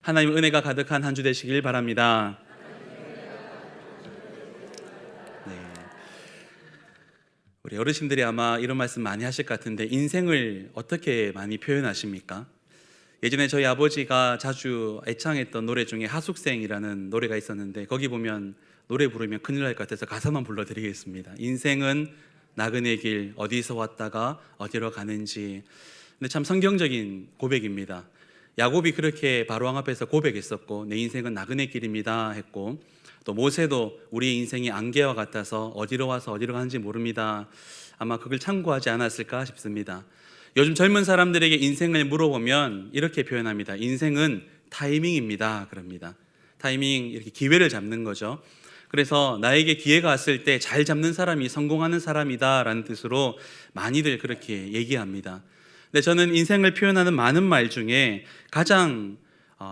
하나님의 은혜가 가득한 한 주 되시길 바랍니다. 네. 우리 어르신들이 아마 이런 말씀 많이 하실 것 같은데, 인생을 어떻게 많이 표현하십니까? 예전에 저희 아버지가 자주 애창했던 노래 중에 하숙생이라는 노래가 있었는데, 거기 보면 노래 부르면 큰일 날 것 같아서 가사만 불러드리겠습니다. 인생은 나그네 길, 어디서 왔다가 어디로 가는지. 근데 참 성경적인 고백입니다. 야곱이 그렇게 바로왕 앞에서 고백했었고, 내 인생은 나그네 길입니다 했고, 또 모세도 우리의 인생이 안개와 같아서 어디로 와서 어디로 가는지 모릅니다. 아마 그걸 참고하지 않았을까 싶습니다. 요즘 젊은 사람들에게 인생을 물어보면 이렇게 표현합니다. 인생은 타이밍입니다 그럽니다. 타이밍, 이렇게 기회를 잡는 거죠. 그래서 나에게 기회가 왔을 때 잘 잡는 사람이 성공하는 사람이다 라는 뜻으로 많이들 그렇게 얘기합니다. 근데 저는 인생을 표현하는 많은 말 중에 가장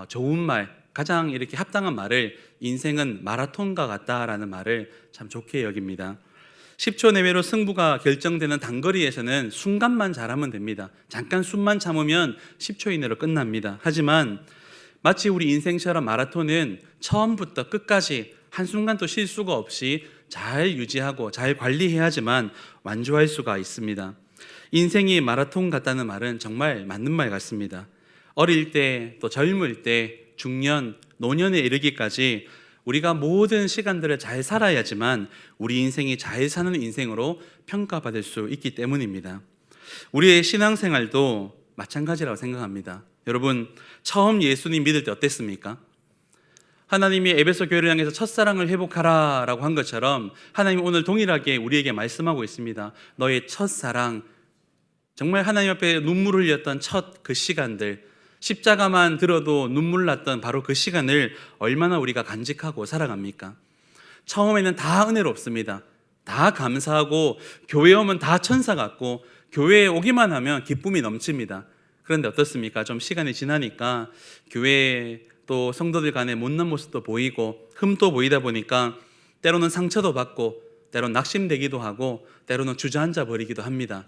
좋은 말, 가장 이렇게 합당한 말을 인생은 마라톤과 같다라는 말을 참 좋게 여깁니다. 10초 내외로 승부가 결정되는 단거리에서는 순간만 잘하면 됩니다. 잠깐 숨만 참으면 10초 이내로 끝납니다. 하지만 마치 우리 인생처럼 마라톤은 처음부터 끝까지 한순간도 실수가 없이 잘 유지하고 잘 관리해야지만 완주할 수가 있습니다. 인생이 마라톤 같다는 말은 정말 맞는 말 같습니다. 어릴 때, 또 젊을 때, 중년, 노년에 이르기까지 우리가 모든 시간들을 잘 살아야지만 우리 인생이 잘 사는 인생으로 평가받을 수 있기 때문입니다. 우리의 신앙생활도 마찬가지라고 생각합니다. 여러분, 처음 예수님 믿을 때 어땠습니까? 하나님이 에베소 교회를 향해서 첫사랑을 회복하라 라고 한 것처럼 하나님 오늘 동일하게 우리에게 말씀하고 있습니다. 너의 첫사랑, 정말 하나님 앞에 눈물을 흘렸던 첫 그 시간들, 십자가만 들어도 눈물 났던 바로 그 시간을 얼마나 우리가 간직하고 살아갑니까? 처음에는 다 은혜롭습니다. 다 감사하고 교회 오면 다 천사 같고 교회에 오기만 하면 기쁨이 넘칩니다. 그런데 어떻습니까? 좀 시간이 지나니까 교회에 또 성도들 간에 못난 모습도 보이고 흠도 보이다 보니까 때로는 상처도 받고 때로는 낙심되기도 하고 때로는 주저앉아 버리기도 합니다.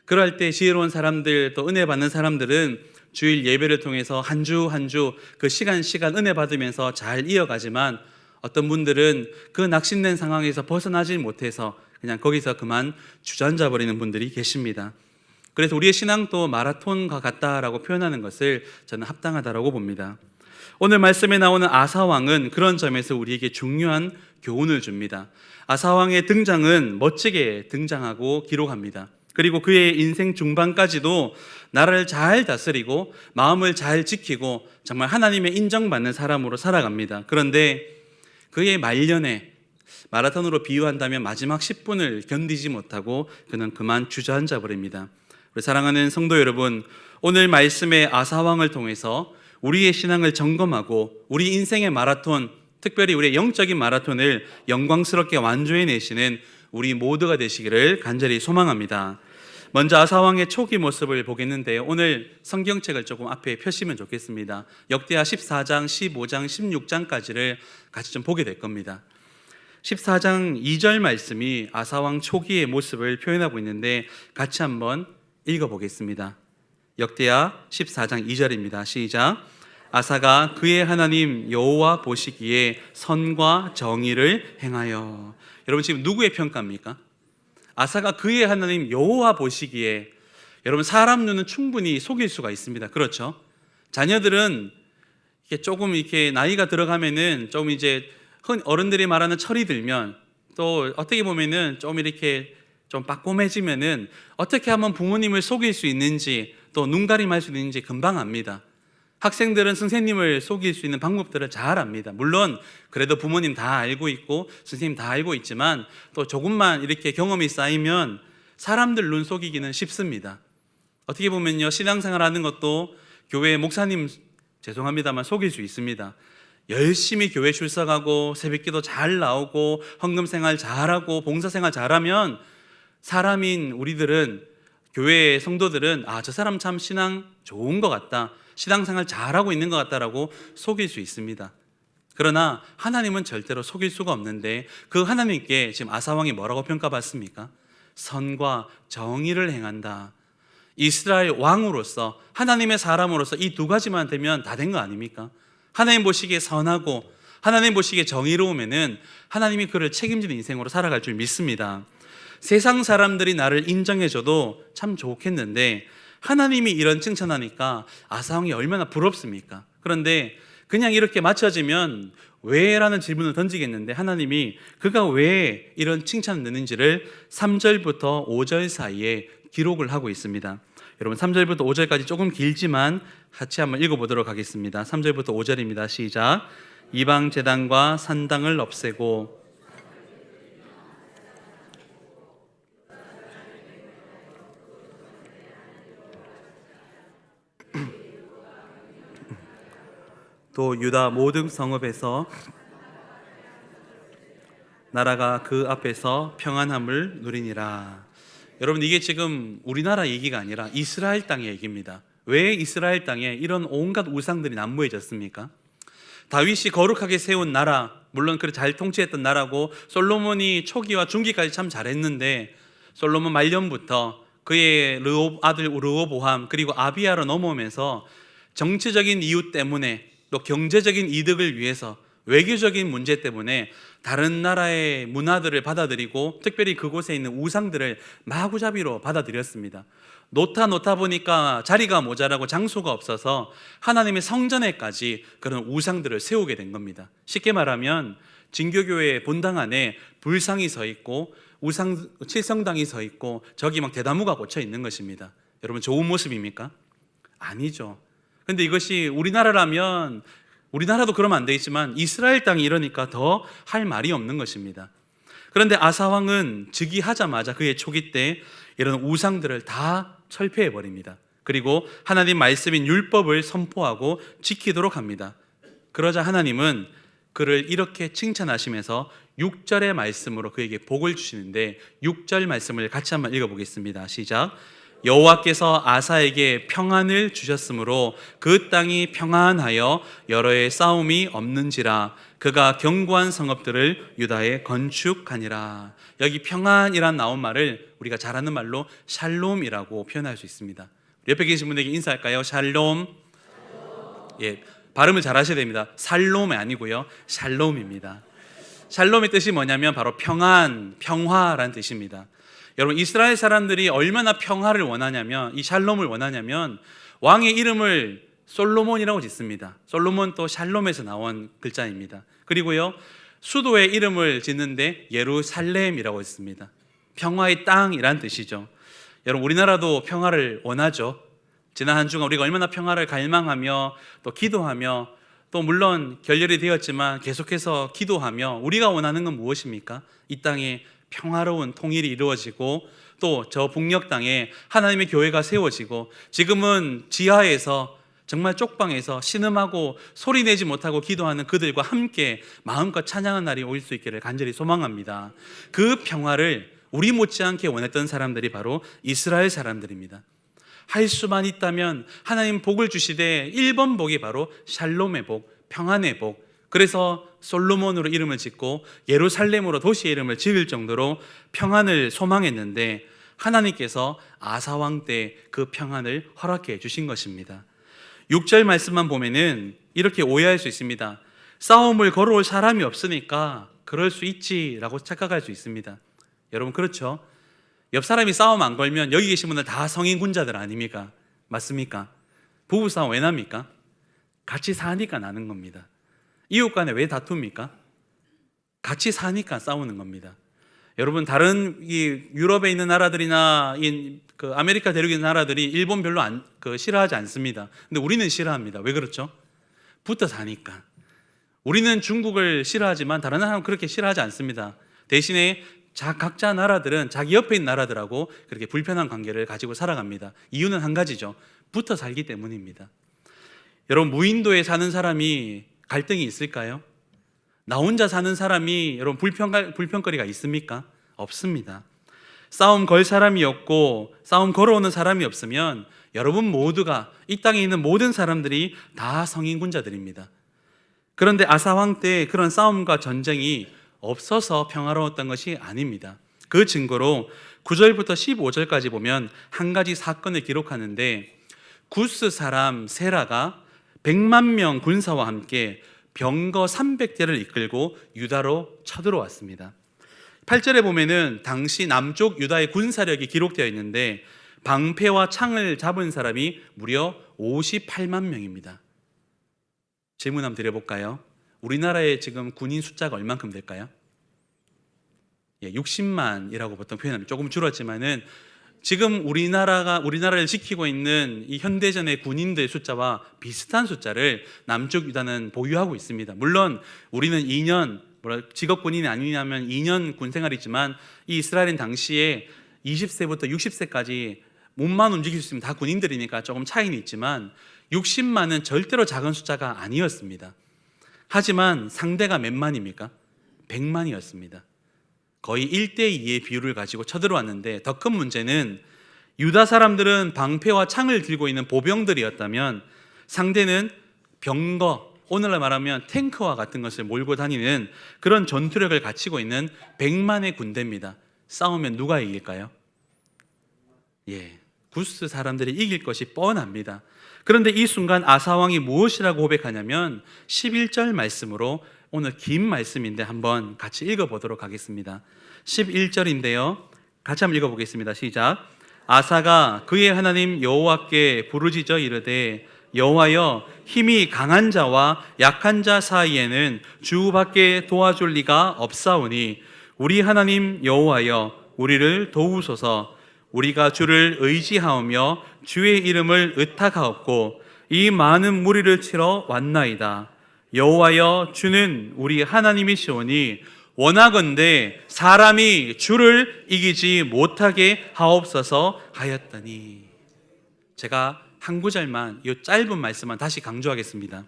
그럴 때 지혜로운 사람들, 또 은혜 받는 사람들은 주일 예배를 통해서 한 주 한 주 그 시간 은혜 받으면서 잘 이어가지만, 어떤 분들은 그 낙심된 상황에서 벗어나지 못해서 그냥 거기서 그만 주저앉아 버리는 분들이 계십니다. 그래서 우리의 신앙도 마라톤과 같다라고 표현하는 것을 저는 합당하다라고 봅니다. 오늘 말씀에 나오는 아사왕은 그런 점에서 우리에게 중요한 교훈을 줍니다. 아사왕의 등장은 멋지게 등장하고 기록합니다. 그리고 그의 인생 중반까지도 나라를 잘 다스리고 마음을 잘 지키고 정말 하나님의 인정받는 사람으로 살아갑니다. 그런데 그의 말년에, 마라톤으로 비유한다면 마지막 10분을 견디지 못하고 그는 그만 주저앉아 버립니다. 우리 사랑하는 성도 여러분, 오늘 말씀의 아사왕을 통해서 우리의 신앙을 점검하고 우리 인생의 마라톤, 특별히 우리의 영적인 마라톤을 영광스럽게 완주해내시는 우리 모두가 되시기를 간절히 소망합니다. 먼저 아사왕의 초기 모습을 보겠는데요, 오늘 성경책을 조금 앞에 펴시면 좋겠습니다. 역대하 14장, 15장, 16장까지를 같이 좀 보게 될 겁니다. 14장 2절 말씀이 아사왕 초기의 모습을 표현하고 있는데 같이 한번 읽어보겠습니다. 역대하 14장 2절입니다. 시작. 아사가 그의 하나님 여호와 보시기에 선과 정의를 행하여. 여러분, 지금 누구의 평가입니까? 아사가 그의 하나님 여호와 보시기에. 여러분, 사람 눈은 충분히 속일 수가 있습니다. 그렇죠? 자녀들은 이렇게 조금 이렇게 나이가 들어가면은 좀 이제 어른들이 말하는 철이 들면, 또 어떻게 보면은 좀 이렇게 좀 빠꼼해지면은 어떻게 하면 부모님을 속일 수 있는지, 또 눈가림할 수 있는지 금방 압니다. 학생들은 선생님을 속일 수 있는 방법들을 잘 압니다. 물론 그래도 부모님 다 알고 있고 선생님 다 알고 있지만, 또 조금만 이렇게 경험이 쌓이면 사람들 눈 속이기는 쉽습니다. 어떻게 보면요, 신앙생활 하는 것도 교회 목사님, 죄송합니다만 속일 수 있습니다. 열심히 교회 출석하고 새벽기도 잘 나오고 헌금생활 잘하고 봉사생활 잘하면 사람인 우리들은, 교회 성도들은 저 사람 참 신앙 좋은 것 같다, 신앙생활 잘하고 있는 것 같다라고 속일 수 있습니다. 그러나 하나님은 절대로 속일 수가 없는데, 그 하나님께 지금 아사왕이 뭐라고 평가받습니까? 선과 정의를 행한다. 이스라엘 왕으로서, 하나님의 사람으로서 이 두 가지만 되면 다 된 거 아닙니까? 하나님 보시기에 선하고 하나님 보시기에 정의로우면은 하나님이 그를 책임지는 인생으로 살아갈 줄 믿습니다. 세상 사람들이 나를 인정해줘도 참 좋겠는데 하나님이 이런 칭찬하니까 아사왕이 얼마나 부럽습니까? 그런데 그냥 이렇게 맞춰지면 왜? 라는 질문을 던지겠는데 하나님이 그가 왜 이런 칭찬을 넣는지를 3절부터 5절 사이에 기록을 하고 있습니다. 여러분 3절부터 5절까지 조금 길지만 같이 한번 읽어보도록 하겠습니다. 3절부터 5절입니다. 시작. 이방 제단과 산당을 없애고 또 유다 모든 성읍에서 나라가 그 앞에서 평안함을 누리니라. 여러분 이게 지금 우리나라 얘기가 아니라 이스라엘 땅의 얘기입니다. 왜 이스라엘 땅에 이런 온갖 우상들이 난무해졌습니까? 다윗이 거룩하게 세운 나라, 물론 그 잘 통치했던 나라고 솔로몬이 초기와 중기까지 참 잘했는데 솔로몬 말년부터 그의 아들 르호보암 그리고 아비야로 넘어오면서 정치적인 이유 때문에 또 경제적인 이득을 위해서 외교적인 문제 때문에 다른 나라의 문화들을 받아들이고 특별히 그곳에 있는 우상들을 마구잡이로 받아들였습니다. 놓다 보니까 자리가 모자라고 장소가 없어서 하나님의 성전에까지 그런 우상들을 세우게 된 겁니다. 쉽게 말하면 진교교회 본당 안에 불상이 서 있고 우상 칠성당이 서 있고 저기 막 대나무가 꽂혀 있는 것입니다. 여러분 좋은 모습입니까? 아니죠. 근데 이것이 우리나라라면 우리나라도 그러면 안 되겠지만 이스라엘 땅이 이러니까 더 할 말이 없는 것입니다. 그런데 아사왕은 즉위하자마자 그의 초기 때 이런 우상들을 다 철폐해 버립니다. 그리고 하나님 말씀인 율법을 선포하고 지키도록 합니다. 그러자 하나님은 그를 이렇게 칭찬하시면서 6절의 말씀으로 그에게 복을 주시는데 6절 말씀을 같이 한번 읽어보겠습니다. 시작. 여호와께서 아사에게 평안을 주셨으므로 그 땅이 평안하여 여러 해 싸움이 없는지라 그가 견고한 성읍들을 유다에 건축하니라. 여기 평안이란 나온 말을 우리가 잘 아는 말로 샬롬이라고 표현할 수 있습니다. 옆에 계신 분에게 인사할까요? 샬롬. 예, 발음을 잘 하셔야 됩니다. 살롬이 아니고요, 샬롬입니다. 샬롬의 뜻이 뭐냐면 바로 평안, 평화라는 뜻입니다. 여러분 이스라엘 사람들이 얼마나 평화를 원하냐면 이 샬롬을 원하냐면 왕의 이름을 솔로몬이라고 짓습니다. 솔로몬 또 샬롬에서 나온 글자입니다. 그리고요 수도의 이름을 짓는데 예루살렘이라고 했습니다. 평화의 땅이란 뜻이죠. 여러분 우리나라도 평화를 원하죠. 지난 한 주간 우리가 얼마나 평화를 갈망하며 또 기도하며 또 물론 결렬이 되었지만 계속해서 기도하며 우리가 원하는 건 무엇입니까? 이 땅에 평화로운 통일이 이루어지고 또 저 북녘 땅에 하나님의 교회가 세워지고 지금은 지하에서 정말 쪽방에서 신음하고 소리내지 못하고 기도하는 그들과 함께 마음껏 찬양하는 날이 올 수 있기를 간절히 소망합니다. 그 평화를 우리 못지않게 원했던 사람들이 바로 이스라엘 사람들입니다. 할 수만 있다면 하나님 복을 주시되 1번 복이 바로 샬롬의 복, 평안의 복. 그래서 솔로몬으로 이름을 짓고 예루살렘으로 도시의 이름을 지을 정도로 평안을 소망했는데 하나님께서 아사왕 때 그 평안을 허락해 주신 것입니다. 6절 말씀만 보면은 이렇게 오해할 수 있습니다. 싸움을 걸어올 사람이 없으니까 그럴 수 있지라고 착각할 수 있습니다. 여러분 그렇죠? 옆 사람이 싸움 안 걸면 여기 계신 분들 다 성인 군자들 아닙니까? 맞습니까? 부부싸움 왜 납니까? 같이 사니까 나는 겁니다. 이웃 간에 왜 다툽니까? 같이 사니까 싸우는 겁니다. 여러분 다른 이 유럽에 있는 나라들이나 그 아메리카 대륙에 있는 나라들이 일본 별로 싫어하지 않습니다. 근데 우리는 싫어합니다. 왜 그렇죠? 붙어 사니까. 우리는 중국을 싫어하지만 다른 나라는 그렇게 싫어하지 않습니다. 대신에 각자 나라들은 자기 옆에 있는 나라들하고 그렇게 불편한 관계를 가지고 살아갑니다. 이유는 한 가지죠. 붙어 살기 때문입니다. 여러분 무인도에 사는 사람이 갈등이 있을까요? 나 혼자 사는 사람이 여러분 불평거리가 있습니까? 없습니다. 싸움 걸 사람이 없고 싸움 걸어오는 사람이 없으면 여러분 모두가 이 땅에 있는 모든 사람들이 다 성인군자들입니다. 그런데 아사왕 때 그런 싸움과 전쟁이 없어서 평화로웠던 것이 아닙니다. 그 증거로 9절부터 15절까지 보면 한 가지 사건을 기록하는데 구스 사람 세라가 100만 명 군사와 함께 병거 300대를 이끌고 유다로 쳐들어왔습니다. 8절에 보면은 당시 남쪽 유다의 군사력이 기록되어 있는데 방패와 창을 잡은 사람이 무려 58만 명입니다. 질문 한번 드려볼까요? 우리나라의 지금 군인 숫자가 얼만큼 될까요? 60만이라고 보통 표현합니다. 조금 줄었지만은 지금 우리나라를 지키고 있는 이 현대전의 군인들 숫자와 비슷한 숫자를 남쪽 유다는 보유하고 있습니다. 물론 우리는 2년 직업 군인이 아니냐면 2년 군 생활이지만 이 이스라엘은 당시에 20세부터 60세까지 몸만 움직일 수 있으면 다 군인들이니까 조금 차이는 있지만 60만은 절대로 작은 숫자가 아니었습니다. 하지만 상대가 몇 만입니까? 100만이었습니다. 거의 1대2의 비율을 가지고 쳐들어왔는데 더 큰 문제는 유다 사람들은 방패와 창을 들고 있는 보병들이었다면 상대는 병거, 오늘날 말하면 탱크와 같은 것을 몰고 다니는 그런 전투력을 갖추고 있는 100만의 군대입니다. 싸우면 누가 이길까요? 구스 사람들이 이길 것이 뻔합니다. 그런데 이 순간 아사왕이 무엇이라고 고백하냐면 11절 말씀으로 오늘 긴 말씀인데 한번 같이 읽어보도록 하겠습니다. 11절인데요. 같이 한번 읽어보겠습니다. 시작. 아사가 그의 하나님 여호와께 부르짖어 이르되 여호와여 힘이 강한 자와 약한 자 사이에는 주밖에 도와줄 리가 없사오니 우리 하나님 여호와여 우리를 도우소서. 우리가 주를 의지하오며 주의 이름을 의탁하옵고 이 많은 무리를 치러 왔나이다. 여호와여 주는 우리 하나님이시오니 원하건대 사람이 주를 이기지 못하게 하옵소서 하였더니. 제가 한 구절만, 이 짧은 말씀만 다시 강조하겠습니다.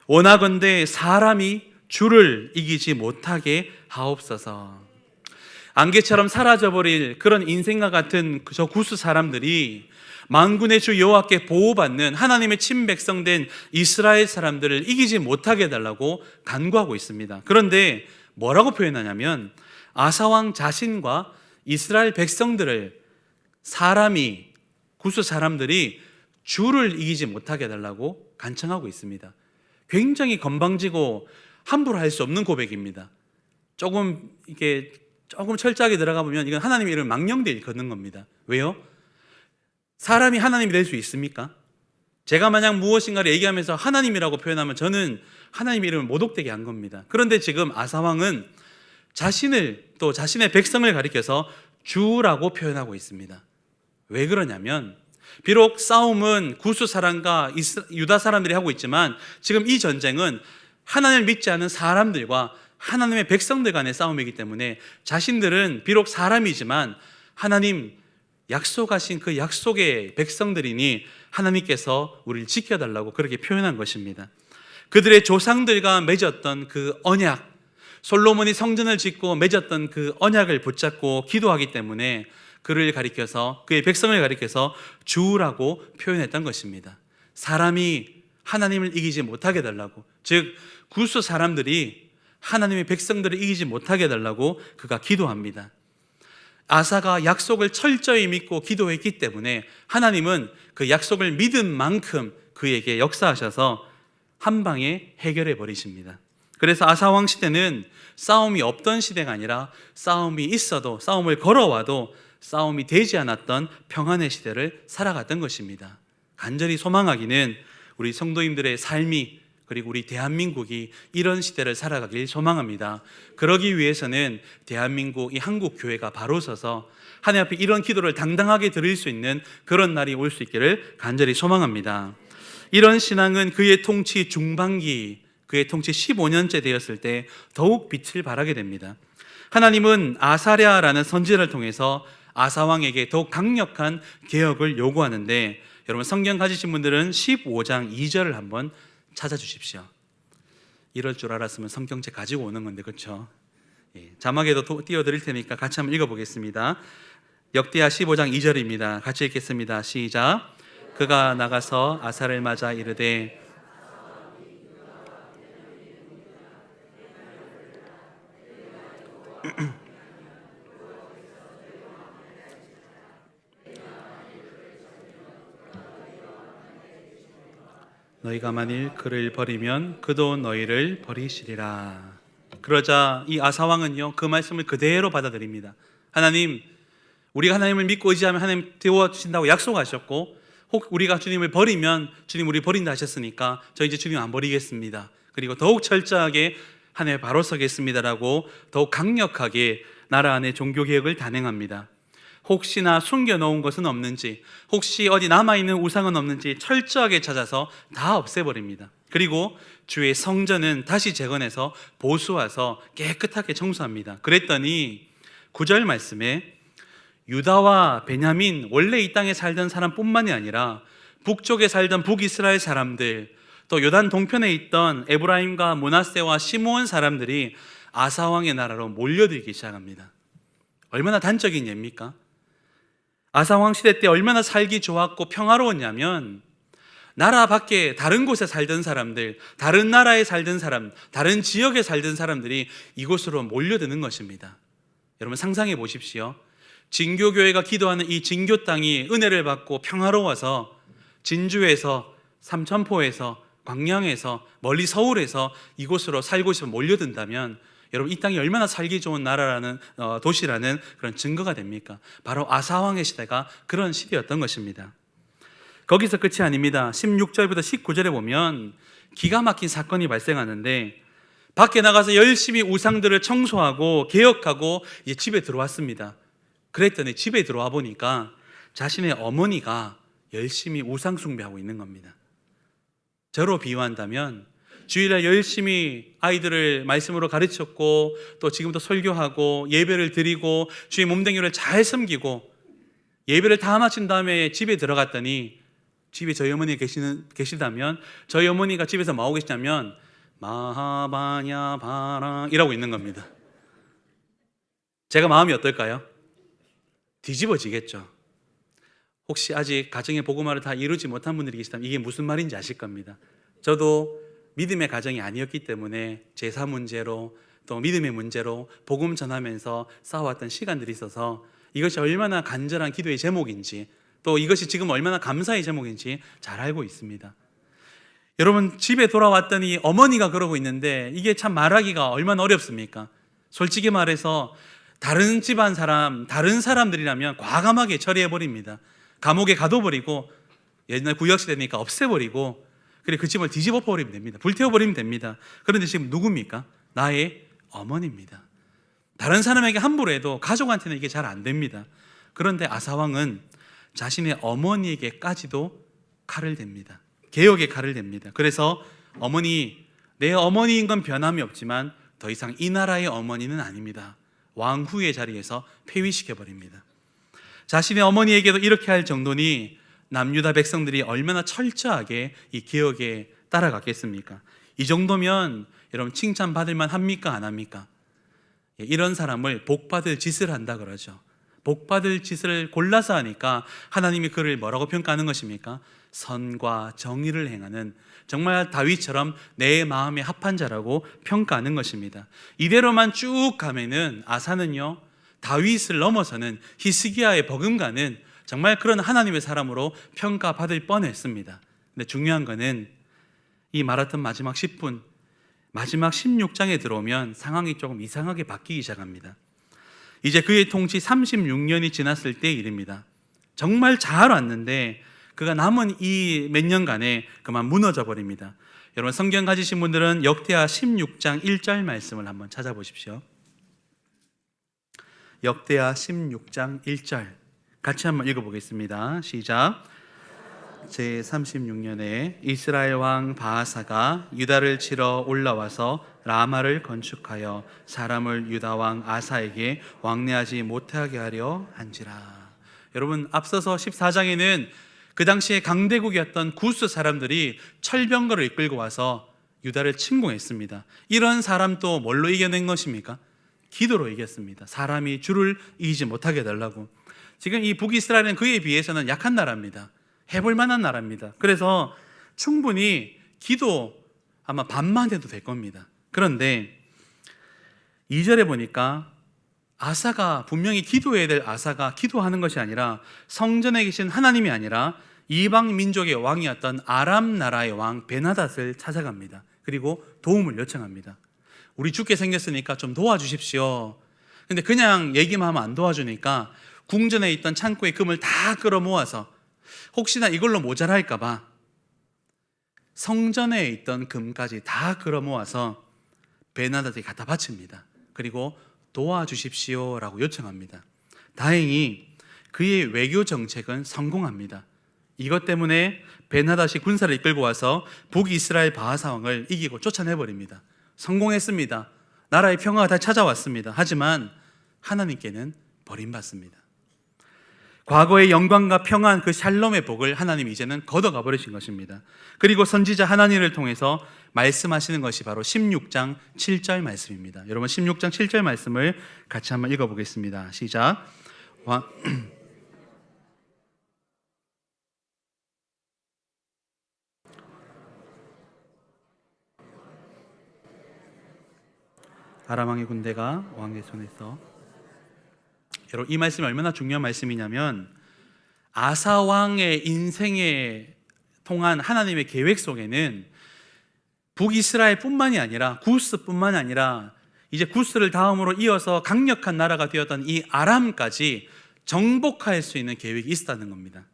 원하건대 사람이 주를 이기지 못하게 하옵소서. 안개처럼 사라져버릴 그런 인생과 같은 저 구스 사람들이 만군의 주 여호와께 보호받는 하나님의 친백성된 이스라엘 사람들을 이기지 못하게 해달라고 간구하고 있습니다. 그런데 뭐라고 표현하냐면 아사왕 자신과 이스라엘 백성들을 구스 사람들이 주를 이기지 못하게 해달라고 간청하고 있습니다. 굉장히 건방지고 함부로 할 수 없는 고백입니다. 조금 철저하게 들어가 보면 이건 하나님의 이름을 망령되이 걷는 겁니다. 왜요? 사람이 하나님이 될 수 있습니까? 제가 만약 무엇인가를 얘기하면서 하나님이라고 표현하면 저는 하나님의 이름을 모독되게 한 겁니다. 그런데 지금 아사왕은 자신을 또 자신의 백성을 가리켜서 주라고 표현하고 있습니다. 왜 그러냐면 비록 싸움은 구스 사람과 유다 사람들이 하고 있지만 지금 이 전쟁은 하나님을 믿지 않은 사람들과 하나님의 백성들 간의 싸움이기 때문에 자신들은 비록 사람이지만 하나님 약속하신 그 약속의 백성들이니 하나님께서 우리를 지켜달라고 그렇게 표현한 것입니다. 그들의 조상들과 맺었던 그 언약, 솔로몬이 성전을 짓고 맺었던 그 언약을 붙잡고 기도하기 때문에 그를 가리켜서, 그의 백성을 가리켜서 주라고 표현했던 것입니다. 사람이 하나님을 이기지 못하게 해달라고, 즉 구스 사람들이 하나님의 백성들을 이기지 못하게 해달라고 그가 기도합니다. 아사가 약속을 철저히 믿고 기도했기 때문에 하나님은 그 약속을 믿은 만큼 그에게 역사하셔서 한 방에 해결해 버리십니다. 그래서 아사왕 시대는 싸움이 없던 시대가 아니라 싸움이 있어도, 싸움을 걸어와도 싸움이 되지 않았던 평안의 시대를 살아갔던 것입니다. 간절히 소망하기는 우리 성도님들의 삶이, 그리고 우리 대한민국이 이런 시대를 살아가길 소망합니다. 그러기 위해서는 대한민국, 이 한국 교회가 바로 서서 하나님 앞에 이런 기도를 당당하게 드릴 수 있는 그런 날이 올 수 있기를 간절히 소망합니다. 이런 신앙은 그의 통치 중반기, 그의 통치 15년째 되었을 때 더욱 빛을 발하게 됩니다. 하나님은 아사랴라는 선지자를 통해서 아사왕에게 더욱 강력한 개혁을 요구하는데, 여러분 성경 가지신 분들은 15장 2절을 한번 찾아주십시오. 이럴 줄 알았으면 성경책 가지고 오는 건데, 그렇죠? 자막에도 띄워드릴 테니까 같이 한번 읽어보겠습니다. 역대하 15장 2절입니다. 같이 읽겠습니다. 시작. 그가 나가서 아사를 맞아 이르되 너희가 만일 그를 버리면 그도 너희를 버리시리라. 그러자 이 아사 왕은요, 그 말씀을 그대로 받아들입니다. 하나님, 우리가 하나님을 믿고 의지하면 하나님 도와주신다고 약속하셨고, 혹 우리가 주님을 버리면 주님 우리 버린다 하셨으니까 저 이제 주님 안 버리겠습니다. 그리고 더욱 철저하게 하나님 바로 서겠습니다라고 더욱 강력하게 나라 안에 종교개혁을 단행합니다. 혹시나 숨겨놓은 것은 없는지, 혹시 어디 남아있는 우상은 없는지 철저하게 찾아서 다 없애버립니다. 그리고 주의 성전은 다시 재건해서 보수와서 깨끗하게 청소합니다. 그랬더니 9절 말씀에 유다와 베냐민, 원래 이 땅에 살던 사람뿐만이 아니라 북쪽에 살던 북이스라엘 사람들, 또 요단 동편에 있던 에브라임과 므낫세와 시므온 사람들이 아사왕의 나라로 몰려들기 시작합니다. 얼마나 단적인 예입니까? 아사왕 시대 때 얼마나 살기 좋았고 평화로웠냐면, 나라 밖에 다른 곳에 살던 사람들, 다른 나라에 살던 사람, 다른 지역에 살던 사람들이 이곳으로 몰려드는 것입니다. 여러분 상상해 보십시오. 진교교회가 기도하는 이 진교 땅이 은혜를 받고 평화로워서 진주에서, 삼천포에서, 광양에서, 멀리 서울에서 이곳으로 살고 싶어 몰려든다면 여러분 이 땅이 얼마나 살기 좋은 나라라는 도시라는 그런 증거가 됩니까? 바로 아사왕의 시대가 그런 시대였던 것입니다. 거기서 끝이 아닙니다. 16절부터 19절에 보면 기가 막힌 사건이 발생하는데, 밖에 나가서 열심히 우상들을 청소하고 개혁하고 이제 집에 들어왔습니다. 그랬더니 집에 들어와 보니까 자신의 어머니가 열심히 우상 숭배하고 있는 겁니다. 저로 비유한다면 주일날 열심히 아이들을 말씀으로 가르쳤고, 또 지금도 설교하고 예배를 드리고 주의 몸댕이를 잘 섬기고 예배를 다 마친 다음에 집에 들어갔더니, 집에 저희 어머니 계시다면 저희 어머니가 집에서 뭐 하고 계시냐면 마하바냐 바랑 이라고 있는 겁니다. 제가 마음이 어떨까요? 뒤집어지겠죠. 혹시 아직 가정의 복음화를 다 이루지 못한 분들이 계시다면 이게 무슨 말인지 아실 겁니다. 저도 믿음의 가정이 아니었기 때문에 제사 문제로, 또 믿음의 문제로 복음 전하면서 싸워왔던 시간들이 있어서 이것이 얼마나 간절한 기도의 제목인지, 또 이것이 지금 얼마나 감사의 제목인지 잘 알고 있습니다. 여러분, 집에 돌아왔더니 어머니가 그러고 있는데 이게 참 말하기가 얼마나 어렵습니까? 솔직히 말해서 다른 집안 사람, 다른 사람들이라면 과감하게 처리해버립니다. 감옥에 가둬버리고, 옛날 구역시대니까 없애버리고, 그리고 그 집을 뒤집어 버리면 됩니다. 불태워버리면 됩니다. 그런데 지금 누굽니까? 나의 어머니입니다. 다른 사람에게 함부로 해도 가족한테는 이게 잘 안 됩니다. 그런데 아사왕은 자신의 어머니에게까지도 칼을 댑니다. 개혁의 칼을 댑니다. 그래서 어머니, 내 어머니인 건 변함이 없지만 더 이상 이 나라의 어머니는 아닙니다. 왕후의 자리에서 폐위시켜버립니다. 자신의 어머니에게도 이렇게 할 정도니 남유다 백성들이 얼마나 철저하게 이 개혁에 따라갔겠습니까? 이 정도면 여러분 칭찬받을 만 합니까? 안 합니까? 이런 사람을 복받을 짓을 한다 그러죠. 복받을 짓을 골라서 하니까 하나님이 그를 뭐라고 평가하는 것입니까? 선과 정의를 행하는, 정말 다윗처럼 내 마음에 합한 자라고 평가하는 것입니다. 이대로만 쭉 가면은 아사는요, 다윗을 넘어서는 히스기야의 버금가는 정말 그런 하나님의 사람으로 평가받을 뻔했습니다. 근데 중요한 거는 이 말했던 마지막 10분, 마지막 16장에 들어오면 상황이 조금 이상하게 바뀌기 시작합니다. 이제 그의 통치 36년이 지났을 때 일입니다. 정말 잘 왔는데 그가 남은 이 몇 년간에 그만 무너져 버립니다. 여러분 성경 가지신 분들은 역대하 16장 1절 말씀을 한번 찾아보십시오. 역대하 16장 1절 같이 한번 읽어보겠습니다. 시작. 제36년에 이스라엘 왕 바하사가 유다를 치러 올라와서 라마를 건축하여 사람을 유다 왕 아사에게 왕래하지 못하게 하려 한지라. 여러분 앞서서 14장에는 그 당시에 강대국이었던 구스 사람들이 철병거를 이끌고 와서 유다를 침공했습니다. 이런 사람도 뭘로 이겨낸 것입니까? 기도로 이겼습니다. 사람이 주를 이기지 못하게 해달라고. 지금 이 북이스라엘은 그에 비해서는 약한 나라입니다. 해볼 만한 나라입니다. 그래서 충분히 기도 아마 반만 해도 될 겁니다. 그런데 2절에 보니까 아사가 분명히 기도해야 될 아사가 기도하는 것이 아니라 성전에 계신 하나님이 아니라 이방 민족의 왕이었던 아람 나라의 왕 베나닷을 찾아갑니다. 그리고 도움을 요청합니다. 우리 죽게 생겼으니까 좀 도와주십시오. 근데 그냥 얘기만 하면 안 도와주니까 궁전에 있던 창고에 금을 다 끌어모아서 혹시나 이걸로 모자랄까 봐 성전에 있던 금까지 다 끌어모아서 베나닷에게 갖다 바칩니다. 그리고 도와주십시오라고 요청합니다. 다행히 그의 외교 정책은 성공합니다. 이것 때문에 베나닷이 군사를 이끌고 와서 북이스라엘 바하사 왕을 이기고 쫓아내버립니다. 성공했습니다. 나라의 평화가 다 찾아왔습니다. 하지만 하나님께는 버림받습니다. 과거의 영광과 평안, 그 샬롬의 복을 하나님이 이제는 걷어가 버리신 것입니다. 그리고 선지자 하나님을 통해서 말씀하시는 것이 바로 16장 7절 말씀입니다. 여러분 16장 7절 말씀을 같이 한번 읽어보겠습니다. 시작. 아람 왕의 군대가 왕의 손에서, 여러분 이 말씀이 얼마나 중요한 말씀이냐면 아사 왕의 인생에 통한 하나님의 계획 속에는 북이스라엘뿐만이 아니라 구스뿐만 아니라 이제 구스를 다음으로 이어서 강력한 나라가 되었던 이 아람까지 정복할 수 있는 계획이 있었다는 겁니다.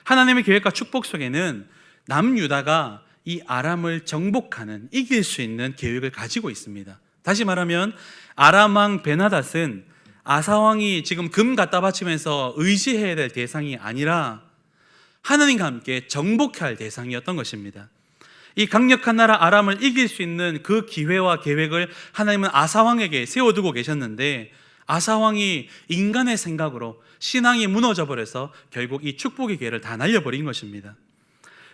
하나님의 계획과 축복 속에는 남유다가 이 아람을 정복하는, 이길 수 있는 계획을 가지고 있습니다. 다시 말하면 아람 왕 베나닷은 아사 왕이 지금 금 갖다 바치면서 의지해야 될 대상이 아니라 하나님과 함께 정복해야 할 대상이었던 것입니다. 이 강력한 나라 아람을 이길 수 있는 그 기회와 계획을 하나님은 아사 왕에게 세워두고 계셨는데 아사 왕이 인간의 생각으로 신앙이 무너져 버려서 결국 이 축복의 기회를 다 날려버린 것입니다.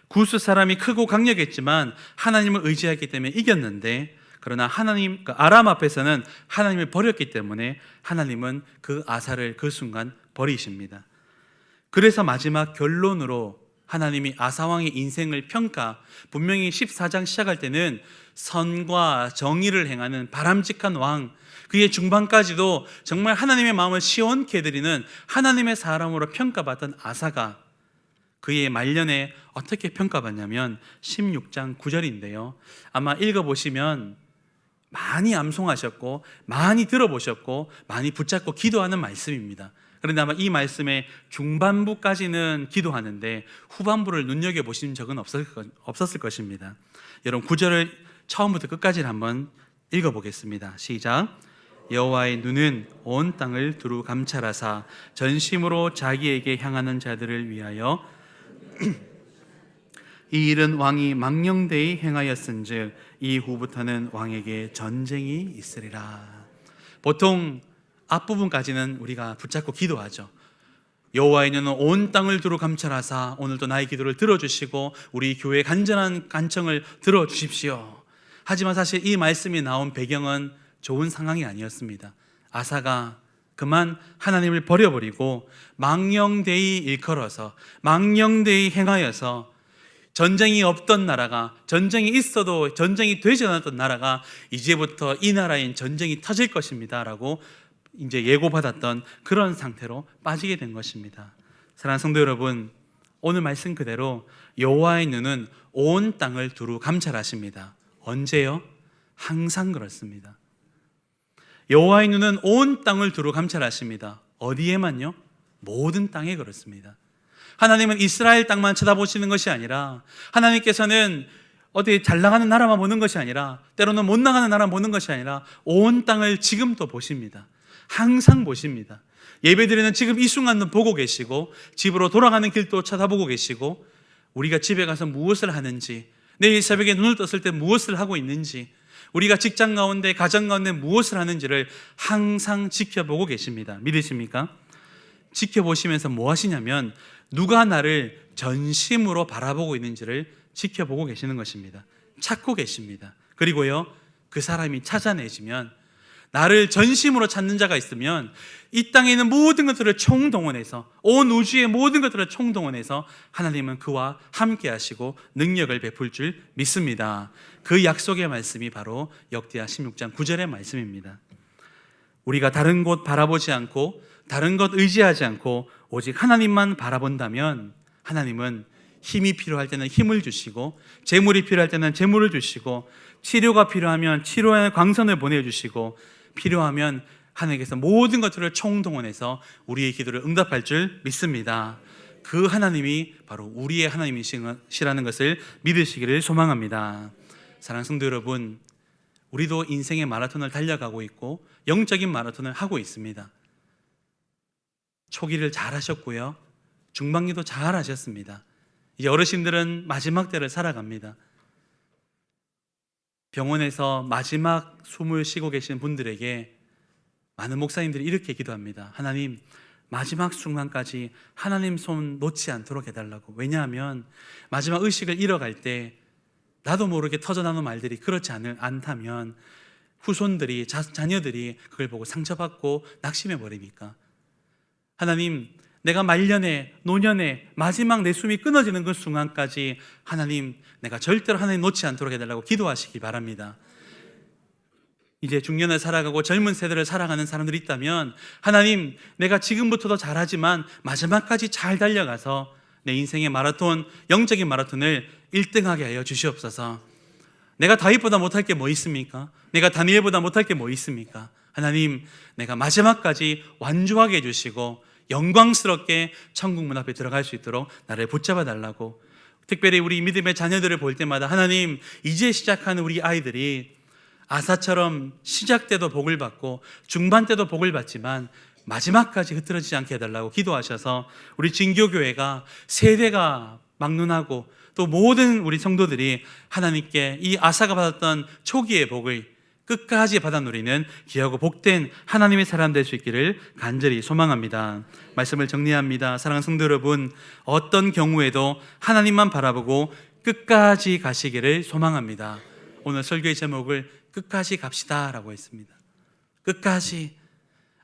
구스 사람이 크고 강력했지만 하나님을 의지했기 때문에 이겼는데, 그러나 하나님, 아람 앞에서는 하나님을 버렸기 때문에 하나님은 그 아사를 그 순간 버리십니다. 그래서 마지막 결론으로 하나님이 아사왕의 인생을 평가, 분명히 14장 시작할 때는 선과 정의를 행하는 바람직한 왕, 그의 중반까지도 정말 하나님의 마음을 시원케 해드리는 하나님의 사람으로 평가받던 아사가 그의 말년에 어떻게 평가받냐면 16장 9절인데요. 아마 읽어보시면 많이 암송하셨고 많이 들어보셨고 많이 붙잡고 기도하는 말씀입니다. 그런데 아마 이 말씀의 중반부까지는 기도하는데 후반부를 눈여겨보신 적은 없었을 것입니다. 여러분 9절을 처음부터 끝까지 한번 읽어보겠습니다. 시작. 여호와의 눈은 온 땅을 두루 감찰하사 전심으로 자기에게 향하는 자들을 위하여 이 일은 왕이 망령되이 행하였은즉 이후부터는 왕에게 전쟁이 있으리라. 보통 앞부분까지는 우리가 붙잡고 기도하죠. 여호와의 눈은 온 땅을 두루 감찰하사 오늘도 나의 기도를 들어주시고 우리 교회의 간절한 간청을 들어주십시오. 하지만 사실 이 말씀이 나온 배경은 좋은 상황이 아니었습니다. 아사가 그만 하나님을 버려버리고 망령되이 일컬어서 망령되이 행하여서 전쟁이 없던 나라가, 전쟁이 있어도 전쟁이 되지 않았던 나라가 이제부터 이 나라엔 전쟁이 터질 것입니다 라고 이제 예고받았던 그런 상태로 빠지게 된 것입니다. 사랑하는 성도 여러분, 오늘 말씀 그대로 여호와의 눈은 온 땅을 두루 감찰하십니다. 언제요? 항상 그렇습니다. 여호와의 눈은 온 땅을 두루 감찰하십니다. 어디에만요? 모든 땅에 그렇습니다. 하나님은 이스라엘 땅만 쳐다보시는 것이 아니라 하나님께서는 어디 잘 나가는 나라만 보는 것이 아니라 때로는 못 나가는 나라만 보는 것이 아니라 온 땅을 지금도 보십니다. 항상 보십니다. 예배드리는 지금 이 순간도 보고 계시고 집으로 돌아가는 길도 쳐다보고 계시고 우리가 집에 가서 무엇을 하는지, 내일 새벽에 눈을 떴을 때 무엇을 하고 있는지, 우리가 직장 가운데 가정 가운데 무엇을 하는지를 항상 지켜보고 계십니다. 믿으십니까? 지켜보시면서 뭐 하시냐면 누가 나를 전심으로 바라보고 있는지를 지켜보고 계시는 것입니다. 찾고 계십니다. 그리고요, 그 사람이 찾아내지면, 나를 전심으로 찾는 자가 있으면 이 땅에 있는 모든 것들을 총동원해서, 온 우주의 모든 것들을 총동원해서 하나님은 그와 함께 하시고 능력을 베풀 줄 믿습니다. 그 약속의 말씀이 바로 역대하 16장 9절의 말씀입니다. 우리가 다른 곳 바라보지 않고 다른 것 의지하지 않고 오직 하나님만 바라본다면 하나님은 힘이 필요할 때는 힘을 주시고, 재물이 필요할 때는 재물을 주시고, 치료가 필요하면 치료의 광선을 보내주시고, 필요하면 하나님께서 모든 것들을 총동원해서 우리의 기도를 응답할 줄 믿습니다. 그 하나님이 바로 우리의 하나님이시라는 것을 믿으시기를 소망합니다. 사랑하는 성도 여러분, 우리도 인생의 마라톤을 달려가고 있고 영적인 마라톤을 하고 있습니다. 초기를 잘 하셨고요, 중반기도 잘 하셨습니다. 이제 어르신들은 마지막 때를 살아갑니다. 병원에서 마지막 숨을 쉬고 계신 분들에게 많은 목사님들이 이렇게 기도합니다. 하나님, 마지막 순간까지 하나님 손 놓지 않도록 해달라고. 왜냐하면 마지막 의식을 잃어갈 때 나도 모르게 터져나오는 말들이 그렇지 않다면 후손들이, 자녀들이 그걸 보고 상처받고 낙심해 버리니까. 하나님, 내가 말년에, 노년에 마지막 내 숨이 끊어지는 그 순간까지 하나님, 내가 절대로 하나님 놓지 않도록 해달라고 기도하시기 바랍니다. 이제 중년을 살아가고 젊은 세대를 살아가는 사람들이 있다면, 하나님, 내가 지금부터도 잘하지만 마지막까지 잘 달려가서 내 인생의 마라톤, 영적인 마라톤을 1등하게 하여 주시옵소서. 내가 다윗보다 못할 게 뭐 있습니까? 내가 다니엘보다 못할 게 뭐 있습니까? 하나님, 내가 마지막까지 완주하게 해주시고 영광스럽게 천국 문 앞에 들어갈 수 있도록 나를 붙잡아 달라고. 특별히 우리 믿음의 자녀들을 볼 때마다 하나님, 이제 시작하는 우리 아이들이 아사처럼 시작 때도 복을 받고 중반 때도 복을 받지만 마지막까지 흐트러지지 않게 해달라고 기도하셔서 우리 진교교회가 세대가 막론하고 또 모든 우리 성도들이 하나님께 이 아사가 받았던 초기의 복을 끝까지 받아 누리는 귀하고 복된 하나님의 사람 될 수 있기를 간절히 소망합니다. 말씀을 정리합니다. 사랑하는 성도 여러분, 어떤 경우에도 하나님만 바라보고 끝까지 가시기를 소망합니다. 오늘 설교의 제목을 끝까지 갑시다 라고 했습니다. 끝까지.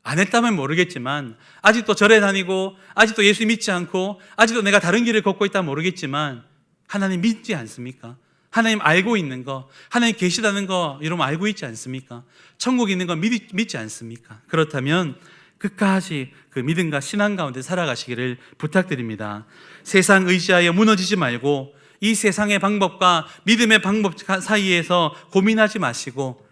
안 했다면 모르겠지만, 아직도 절에 다니고 아직도 예수 믿지 않고 아직도 내가 다른 길을 걷고 있다면 모르겠지만, 하나님 믿지 않습니까? 하나님 알고 있는 거, 하나님 계시다는 거 여러분 알고 있지 않습니까? 천국 있는 거 믿지 않습니까? 그렇다면 끝까지 그 믿음과 신앙 가운데 살아가시기를 부탁드립니다. 세상 의지하여 무너지지 말고 이 세상의 방법과 믿음의 방법 사이에서 고민하지 마시고,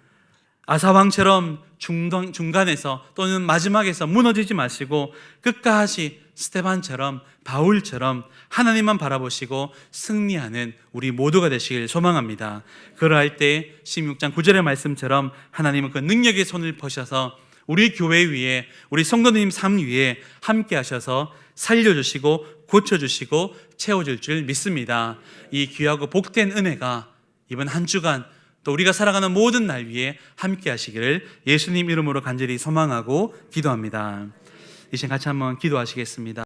아사왕처럼 중간에서 또는 마지막에서 무너지지 마시고 끝까지 스데반처럼, 바울처럼 하나님만 바라보시고 승리하는 우리 모두가 되시길 소망합니다. 그러할 때 16장 9절의 말씀처럼 하나님은 그 능력의 손을 펴셔서 우리 교회 위에, 우리 성도님 삶 위에 함께 하셔서 살려주시고 고쳐주시고 채워줄 줄 믿습니다. 이 귀하고 복된 은혜가 이번 한 주간 또 우리가 살아가는 모든 날 위에 함께 하시기를 예수님 이름으로 간절히 소망하고 기도합니다. 이 시간 같이 한번 기도하시겠습니다.